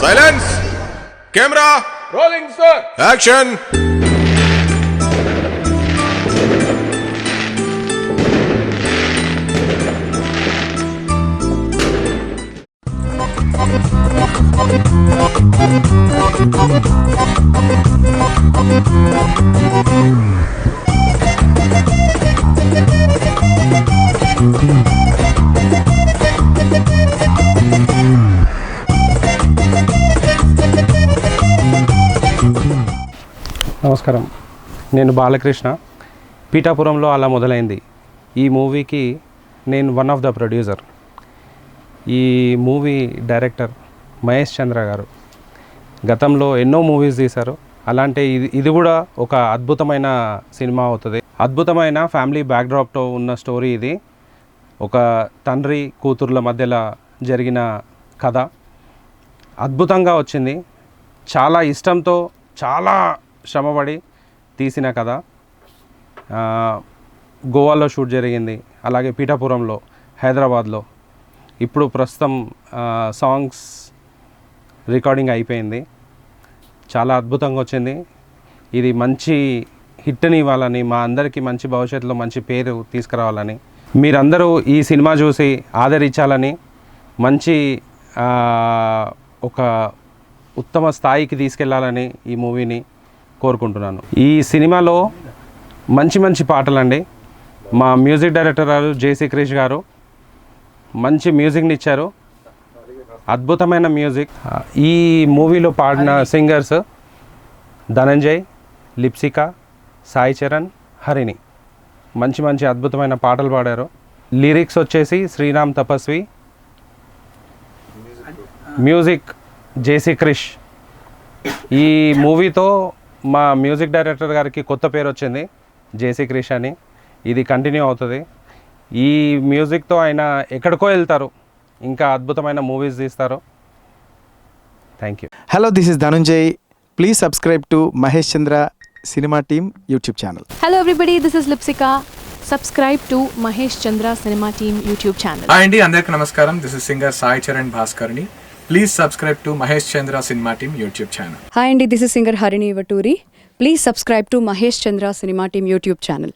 Silence, camera rolling sir, action. నమస్కారం, నేను బాలకృష్ణ. పీఠాపురంలో అలా మొదలైంది. ఈ మూవీకి నేను వన్ ఆఫ్ ద ప్రొడ్యూసర్. ఈ మూవీ డైరెక్టర్ మహేష్ చంద్ర గారు గతంలో ఎన్నో మూవీస్ తీశారు. అలాంటి ఇది కూడా ఒక అద్భుతమైన సినిమా అవుతుంది. అద్భుతమైన ఫ్యామిలీ బ్యాక్డ్రాప్తో ఉన్న స్టోరీ ఇది. ఒక తండ్రి కూతుర్ల మధ్యలో జరిగిన కథ అద్భుతంగా వచ్చింది. చాలా ఇష్టంతో, చాలా శ్రమపడి తీసిన కథ. గోవాలో షూట్ జరిగింది, అలాగే పీఠాపురంలో, హైదరాబాద్లో. ఇప్పుడు ప్రస్తుతం సాంగ్స్ రికార్డింగ్ అయిపోయింది. చాలా అద్భుతంగా వచ్చింది. ఇది మంచి హిట్ని ఇవ్వాలని, మా అందరికీ మంచి భవిష్యత్తులో మంచి పేరు తీసుకురావాలని, మీరందరూ ఈ సినిమా చూసి ఆదరించాలని, మంచి ఒక ఉత్తమ స్థాయికి తీసుకెళ్లాలని ఈ మూవీని కోరుకుంటున్నాను. ఈ సినిమాలో మంచి మంచి పాటలండి. మా మ్యూజిక్ డైరెక్టర్ గారు జేసీ క్రిష్ గారు మంచి మ్యూజిక్ని ఇచ్చారు, అద్భుతమైన మ్యూజిక్. ఈ మూవీలో పాడిన సింగర్స్ ధనంజయ్, లిప్సిక, సాయి చరణ్, హరిణి. మంచి మంచి అద్భుతమైన పాటలు పాడారు. లిరిక్స్ వచ్చేసి శ్రీరామ్ తపస్వి, మ్యూజిక్ జేసీ క్రిష్. ఈ మూవీతో మా మ్యూజిక్ డైరెక్టర్ గారికి కొత్త పేరు వచ్చింది, జేసీ క్రిష్ అని. ఇది కంటిన్యూ అవుతుంది. ఈ మ్యూజిక్తో ఆయన ఎక్కడికో వెళ్తారు, ఇంకా అద్భుతమైన మూవీస్ తీస్తారు. Thank you. Hello, this is Dhananjay. Please subscribe to Mahesh Chandra Cinema Team YouTube channel. Hello everybody, this is Lipsika. Subscribe to Mahesh Chandra Cinema Team YouTube channel. Hi అండి, అందరికీ నమస్కారం. This is singer Sai Charan భాస్కర్ని. Please subscribe to Mahesh Chandra cinema team YouTube channel. Hi Andy, this is singer Harini Vaturi. Please subscribe to Mahesh Chandra Cinema Team YouTube channel.